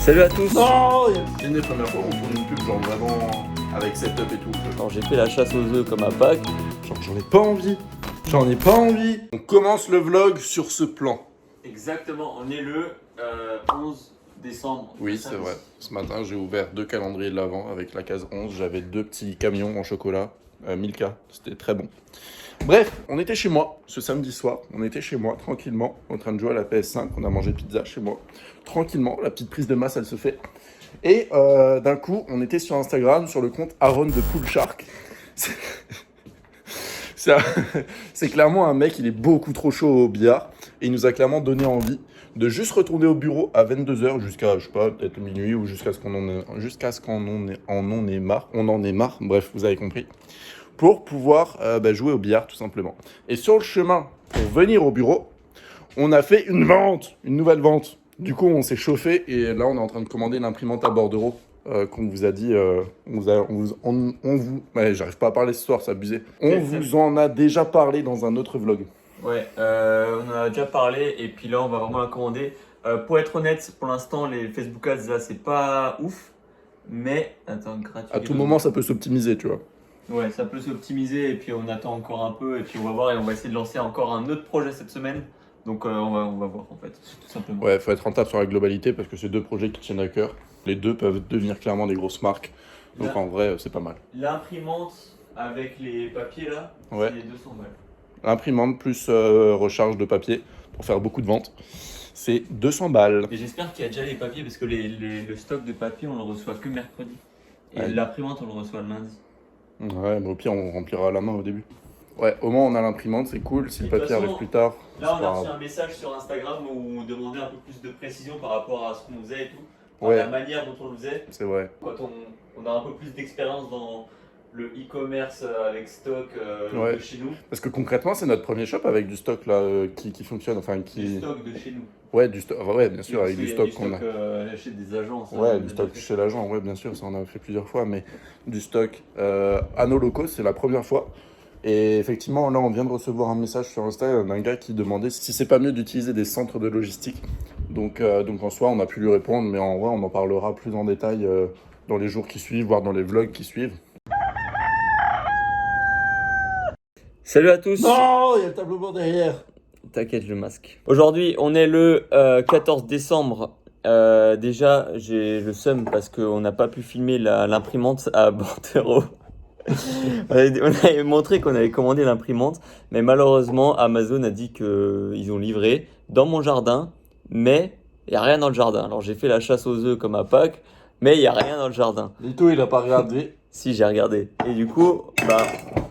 Salut à tous. Non, c'est une des premières fois où on tourne une pub genre vraiment avec setup et tout. Alors j'ai fait la chasse aux œufs comme à Pâques. Genre j'en ai pas envie. J'en ai pas envie. On commence le vlog sur ce plan. Exactement, on est le 11 décembre. Oui, c'est vrai. Ce matin, j'ai ouvert 2 calendriers de l'Avent avec la case 11. J'avais 2 petits camions en chocolat, Milka. C'était très bon. Bref, on était chez moi ce samedi soir. On était chez moi tranquillement, en train de jouer à la PS5. On a mangé pizza chez moi. Tranquillement, la petite prise de masse, elle se fait. Et d'un coup, on était sur Instagram, sur le compte Aaron de Pool Shark. C'est clairement un mec, il est beaucoup trop chaud au billard. Et il nous a clairement donné envie de juste retourner au bureau à 22h jusqu'à, je sais pas, peut-être minuit ou jusqu'à ce qu'on en ait marre. On en ait marre, bref, vous avez compris. Pour pouvoir jouer au billard, tout simplement. Et sur le chemin, pour venir au bureau, on a fait une nouvelle vente. Du coup, on s'est chauffé et là, on est en train de commander l'imprimante à bordereau qu'on vous a dit. Ouais, j'arrive pas à parler ce soir, c'est abusé. On vous en a déjà parlé dans un autre vlog. Ouais, on en a déjà parlé et puis là on va vraiment la commander. Pour être honnête, pour l'instant les Facebook Ads là c'est pas ouf. Mais, attends, gratuit. À tout moment, ça peut s'optimiser, tu vois. Ouais, ça peut s'optimiser et puis on attend encore un peu et puis on va voir et on va essayer de lancer encore un autre projet cette semaine. Donc on va voir en fait, tout simplement. Ouais, faut être rentable sur la globalité parce que c'est 2 projets qui tiennent à cœur. Les 2 peuvent devenir clairement des grosses marques. Donc Là, en vrai, c'est pas mal. l'imprimante avec les papiers là, Ouais. c'est 200 balles. L'imprimante plus recharge de papier pour faire beaucoup de ventes, c'est 200 balles. Et j'espère qu'il y a déjà les papiers parce que le stock de papier on le reçoit que mercredi. Et Ouais. l'imprimante on le reçoit le lundi. Ouais, mais au pire, on remplira à la main au début. Ouais, au moins on a l'imprimante, c'est cool. Si Et le de papier toute façon, arrive plus tard, Là, on c'est a pas reçu grave. un message sur Instagram où on demandait un peu plus de précision par rapport à ce qu'on faisait et tout. Enfin, Ouais. la manière dont on le faisait. C'est vrai. Quand on a un peu plus d'expérience dans le e-commerce avec stock Ouais. de chez nous. Parce que concrètement, c'est notre premier shop avec du stock là qui fonctionne. Enfin, Du qui. stock de chez nous. Ouais, du stock. Ouais, bien sûr, Parce avec qu'il du y a stock qu'on a. chez des agences. Ouais, du stock chez l'agent, ouais, bien sûr, ça on a fait plusieurs fois, mais du stock à nos locaux, c'est la première fois. Et effectivement, là, on vient de recevoir un message sur Insta d'un gars qui demandait si c'est pas mieux d'utiliser des centres de logistique. Donc en soi, on a pu lui répondre, mais en vrai, on en parlera plus en détail dans les jours qui suivent, voire dans les vlogs qui suivent. Salut à tous. Non, il y a le tableau blanc derrière. T'inquiète, le masque. Aujourd'hui, on est le 14 décembre. Déjà, j'ai le seum parce qu'on n'a pas pu filmer l'imprimante à Bordeaux. On avait montré qu'on avait commandé l'imprimante, mais malheureusement, Amazon a dit qu'ils ont livré dans mon jardin, mais il n'y a rien dans le jardin. Alors j'ai fait la chasse aux œufs comme à Pâques, mais il n'y a rien dans le jardin. Lito, il a pas regardé. Si, j'ai regardé. Et du coup,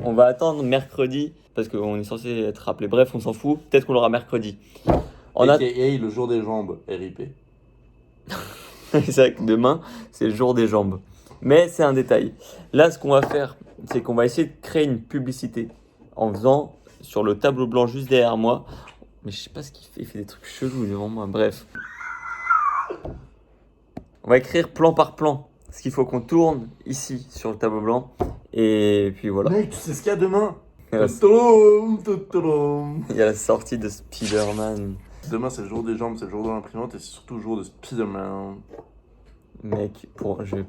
on va attendre mercredi, parce qu'on est censé être rappelé. Bref, on s'en fout, peut-être qu'on l'aura mercredi. Et le jour des jambes, RIP. C'est vrai que demain, c'est le jour des jambes. Mais c'est un détail. Là, ce qu'on va faire, c'est qu'on va essayer de créer une publicité en faisant sur le tableau blanc juste derrière moi. Mais je sais pas ce qu'il fait, il fait des trucs chelous devant moi. Bref. On va écrire plan par plan. Ce qu'il faut qu'on tourne ici sur le tableau blanc. Et puis voilà. Mec, tu sais ce qu'il y a demain? Il y a Demain, la sortie de Spider-Man. c'est le jour des jambes, c'est le jour de l'imprimante et c'est surtout le jour de Spider-Man. Mec,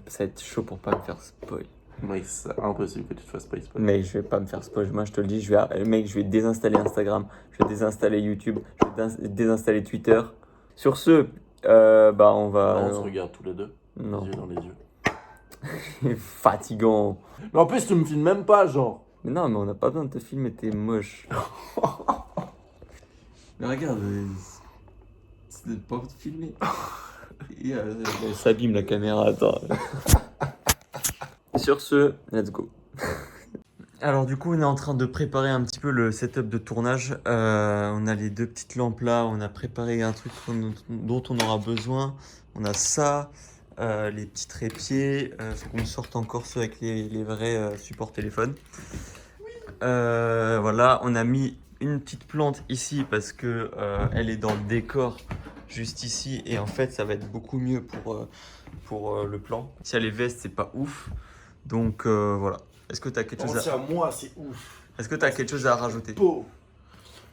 ça va être chaud pour pas me faire spoil. Mec, c'est impossible que tu te fasses pas spoil. Mec, je vais pas me faire spoil. Moi, je te le dis, mec, je vais désinstaller Instagram, je vais désinstaller YouTube, je vais désinstaller Twitter. Sur ce, on va. on se regarde tous les deux, Non. les yeux dans les yeux. Fatigant. Mais en plus, tu me filmes même pas, genre. Mais non, mais on n'a pas besoin de te filmer, t'es moche. Mais regarde, c'est de pas te filmer. Elle s'abîme la caméra, attends. Sur ce, let's go. Alors du coup, on est en train de préparer un petit peu le setup de tournage. On a les 2 petites lampes là, on a préparé un truc dont on aura besoin. On a ça, les petits trépieds. Faut qu'on sorte encore ceux avec les vrais supports téléphone. Voilà, on a mis une petite plante ici parce que elle est dans le décor juste ici et en fait ça va être beaucoup mieux pour le plan. Si elle est veste, c'est pas ouf. Donc voilà. Est-ce que tu as quelque chose à moi, c'est ouf. Est-ce que tu as quelque chose à rajouter? Non,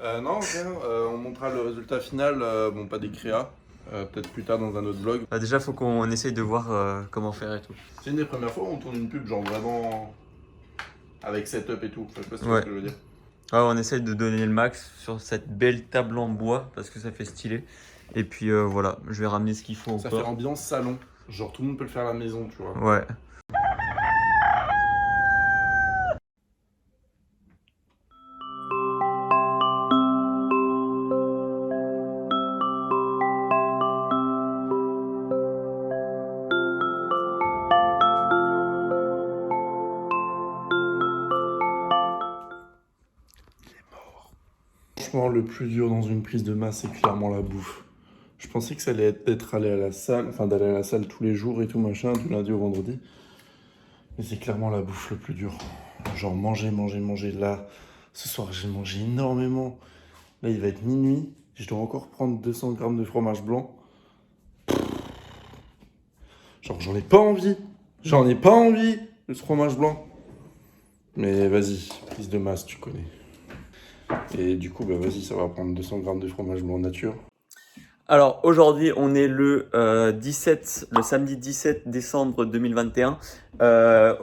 rien. On montrera le résultat final. Bon, pas des créas. peut-être plus tard dans un autre vlog. Bah, déjà, faut qu'on essaye de voir comment faire et tout. C'est une des premières fois où on tourne une pub, genre vraiment avec setup et tout. Enfin, je sais pas si tu vois Ouais. ce que je veux dire. Ouais, on essaye de donner le max sur cette belle table en bois parce que ça fait stylé. Et puis voilà, je vais ramener ce qu'il faut Ça fait encore. ambiance salon. Genre tout le monde peut le faire à la maison, tu vois. Ouais. Franchement, le plus dur dans une prise de masse, c'est clairement la bouffe. Je pensais que ça allait être d'être allé à la salle, enfin d'aller à la salle tous les jours et tout machin, du lundi au vendredi. Mais c'est clairement la bouffe le plus dur. Genre manger, manger, manger. Là, ce soir, j'ai mangé énormément. Là, il va être minuit. Je dois encore prendre 200 grammes de fromage blanc. Genre, j'en ai pas envie. J'en ai pas envie de ce fromage blanc. Mais vas-y, prise de masse, tu connais. Et du coup, bah vas-y, ça va prendre 200 grammes de fromage blanc nature. Alors aujourd'hui, on est le samedi 17 décembre 2021.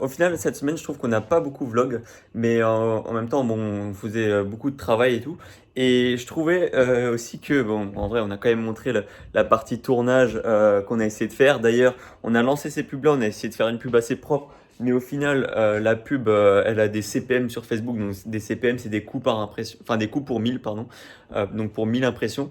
Au final, cette semaine, je trouve qu'on n'a pas beaucoup vlog, mais en même temps, bon, on faisait beaucoup de travail et tout. Et je trouvais aussi que, bon, en vrai, on a quand même montré la partie tournage qu'on a essayé de faire. D'ailleurs, on a lancé ces pubs-là, on a essayé de faire une pub assez propre. Mais au final, la pub, elle a des CPM sur Facebook. Donc, des CPM, c'est des coûts par impression, enfin des coûts pour 1000, pardon. Donc, pour 1000 impressions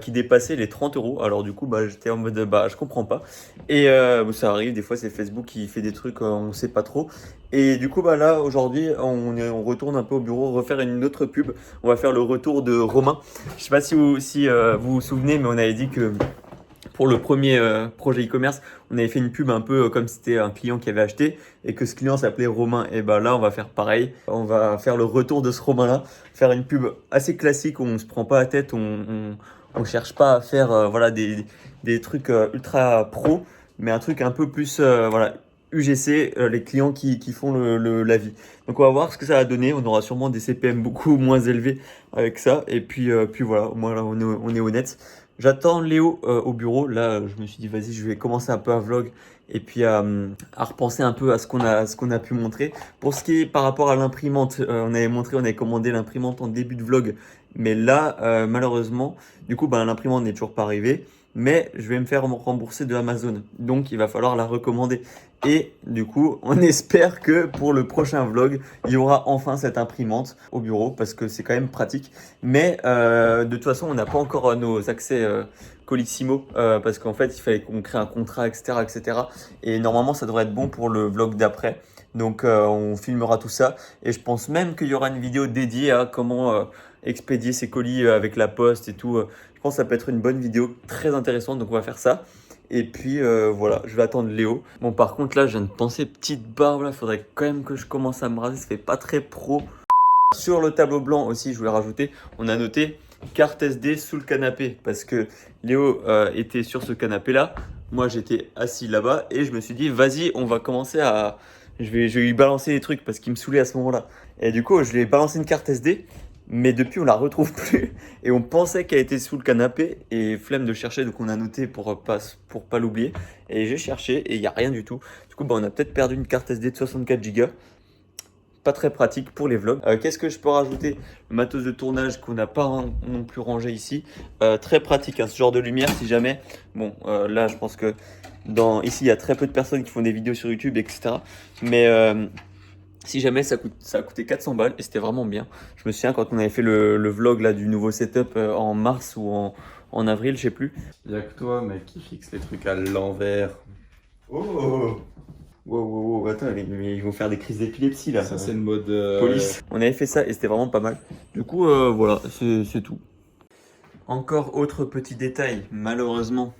qui dépassaient les 30 euros. Alors, du coup, bah, j'étais en mode, bah, je comprends pas. Et ça arrive, des fois, c'est Facebook qui fait des trucs, on sait pas trop. Et du coup, bah, là, aujourd'hui, on retourne un peu au bureau, refaire une autre pub. On va faire le retour de Romain. Je sais pas si vous vous souvenez, mais on avait dit que pour le premier projet e-commerce, on avait fait une pub un peu comme si c'était un client qui avait acheté et que ce client s'appelait Romain. Et bah là, on va faire pareil. On va faire le retour de ce Romain-là, faire une pub assez classique où on se prend pas la tête, on cherche pas à faire voilà des trucs ultra pro, mais un truc un peu plus voilà UGC, les clients qui font l'avis. Donc on va voir ce que ça va donner. On aura sûrement des CPM beaucoup moins élevés avec ça. Et puis voilà, moi là on est honnête. J'attends Léo au bureau. Là, je me suis dit, vas-y, je vais commencer un peu un vlog et puis à repenser un peu à ce qu'on a pu montrer. Pour ce qui est par rapport à l'imprimante, on avait commandé l'imprimante en début de vlog. Mais là, malheureusement, du coup, ben, l'imprimante n'est toujours pas arrivée. Mais je vais me faire rembourser de Amazon. Donc, il va falloir la recommander. Et du coup, on espère que pour le prochain vlog, il y aura enfin cette imprimante au bureau parce que c'est quand même pratique. Mais de toute façon, on n'a pas encore nos accès Colissimo parce qu'en fait, il fallait qu'on crée un contrat, etc., etc. Et normalement, ça devrait être bon pour le vlog d'après. Donc, on filmera tout ça. Et je pense même qu'il y aura une vidéo dédiée à comment expédier ces colis avec la poste et tout. Je pense que ça peut être une bonne vidéo très intéressante. Donc, on va faire ça. Et puis voilà, je vais attendre Léo. Bon, par contre, là, je viens de penser, petite barbe là, faudrait quand même que je commence à me raser. Ça fait pas très pro. Sur le tableau blanc aussi, je voulais rajouter, on a noté carte SD sous le canapé parce que Léo était sur ce canapé là. Moi, j'étais assis là-bas et je me suis dit, vas-y, on va commencer à. Je vais lui balancer des trucs parce qu'il me saoulait à ce moment-là. Et du coup, je lui ai balancé une carte SD. Mais depuis, on la retrouve plus. Et on pensait qu'elle était sous le canapé. Et flemme de chercher, donc on a noté pour pas l'oublier. Et j'ai cherché et il n'y a rien du tout. Du coup, bah, on a peut-être perdu une carte SD de 64 Go. Pas très pratique pour les vlogs. Qu'est-ce que je peux rajouter? Le matos de tournage qu'on n'a pas non plus rangé ici. Très pratique, hein, ce genre de lumière si jamais. Bon, là, je pense que ici, il y a très peu de personnes qui font des vidéos sur YouTube, etc. Mais si jamais ça a coûté 400 balles et c'était vraiment bien. Je me souviens quand on avait fait le vlog là, du nouveau setup en mars ou en avril, je sais plus. Il n'y a que toi, mec, qui fixe les trucs à l'envers. Oh! Wow, attends, mais ils vont faire des crises d'épilepsie là. Ça, c'est le mode. Police. On avait fait ça et c'était vraiment pas mal. Du coup, voilà, c'est tout. Encore autre petit détail, malheureusement,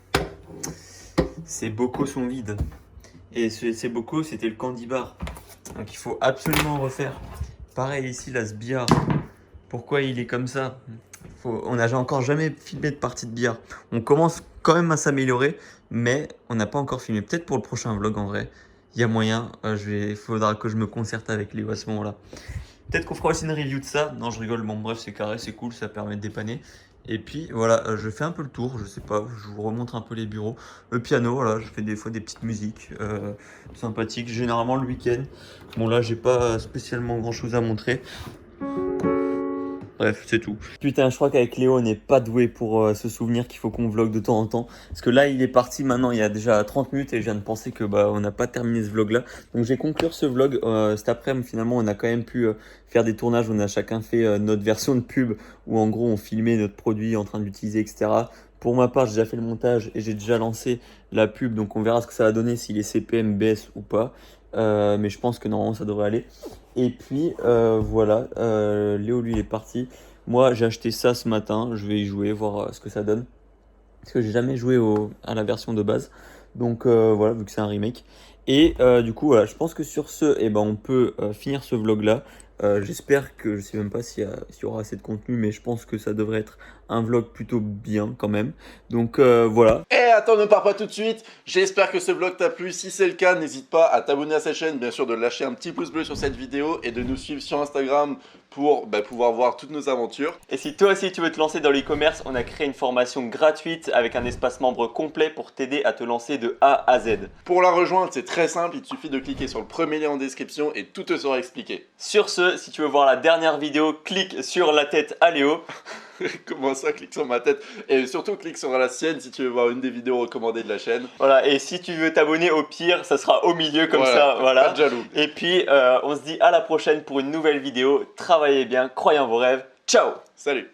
ces bocaux sont vides. Et ces bocaux, c'était le candy bar. Donc il faut absolument refaire. Pareil ici, là, ce billard. Pourquoi il est comme ça? On n'a encore jamais filmé de partie de billard. On commence quand même à s'améliorer, mais on n'a pas encore filmé. Peut-être pour le prochain vlog en vrai. Il y a moyen. Faudra que je me concerte avec Léo à ce moment-là. Peut-être qu'on fera aussi une review de ça. Non, je rigole. Bon, bref, c'est carré, c'est cool, ça permet de dépanner. Et puis voilà, je fais un peu le tour, je sais pas, je vous remontre un peu les bureaux. Le piano, voilà, je fais des fois des petites musiques sympathiques, généralement le week-end. Bon là, j'ai pas spécialement grand chose à montrer. Bref, c'est tout. Putain, je crois qu'avec Léo, on n'est pas doué pour se souvenir qu'il faut qu'on vlog de temps en temps. Parce que là, il est parti maintenant, il y a déjà 30 minutes et je viens de penser que bah on n'a pas terminé ce vlog là. Donc je vais conclure ce vlog. Cet après-midi, finalement, on a quand même pu faire des tournages. On a chacun fait notre version de pub où en gros on filmait notre produit en train de l'utiliser, etc. Pour ma part, j'ai déjà fait le montage et j'ai déjà lancé la pub. Donc on verra ce que ça va donner, si les CPM baissent ou pas. Mais je pense que normalement ça devrait aller. Et puis voilà, Léo lui il est parti. Moi j'ai acheté ça ce matin, je vais y jouer, voir ce que ça donne. Parce que j'ai jamais joué à la version de base. Donc voilà, vu que c'est un remake. Et du coup voilà, je pense que sur ce, eh ben, on peut finir ce vlog là. J'espère que, je sais même pas s'il y aura assez de contenu, mais je pense que ça devrait être un vlog plutôt bien quand même. Donc voilà. Eh, attends, ne pars pas tout de suite. J'espère que ce vlog t'a plu. Si c'est le cas, n'hésite pas à t'abonner à sa chaîne, bien sûr, de lâcher un petit pouce bleu sur cette vidéo et de nous suivre sur Instagram pour pouvoir voir toutes nos aventures. Et si toi aussi tu veux te lancer dans l'e-commerce, on a créé une formation gratuite avec un espace membre complet pour t'aider à te lancer de A à Z. Pour la rejoindre, c'est très simple, il te suffit de cliquer sur le premier lien en description et tout te sera expliqué. Sur ce, si tu veux voir la dernière vidéo, clique sur la tête à Léo. Comment ça, clique sur ma tête? Et surtout, clique sur la sienne si tu veux voir une des vidéos recommandées de la chaîne. Voilà, et si tu veux t'abonner, au pire, ça sera au milieu comme ça. Voilà. Pas de jaloux. Et puis, on se dit à la prochaine pour une nouvelle vidéo. Travaillez bien, croyez en vos rêves. Ciao! Salut!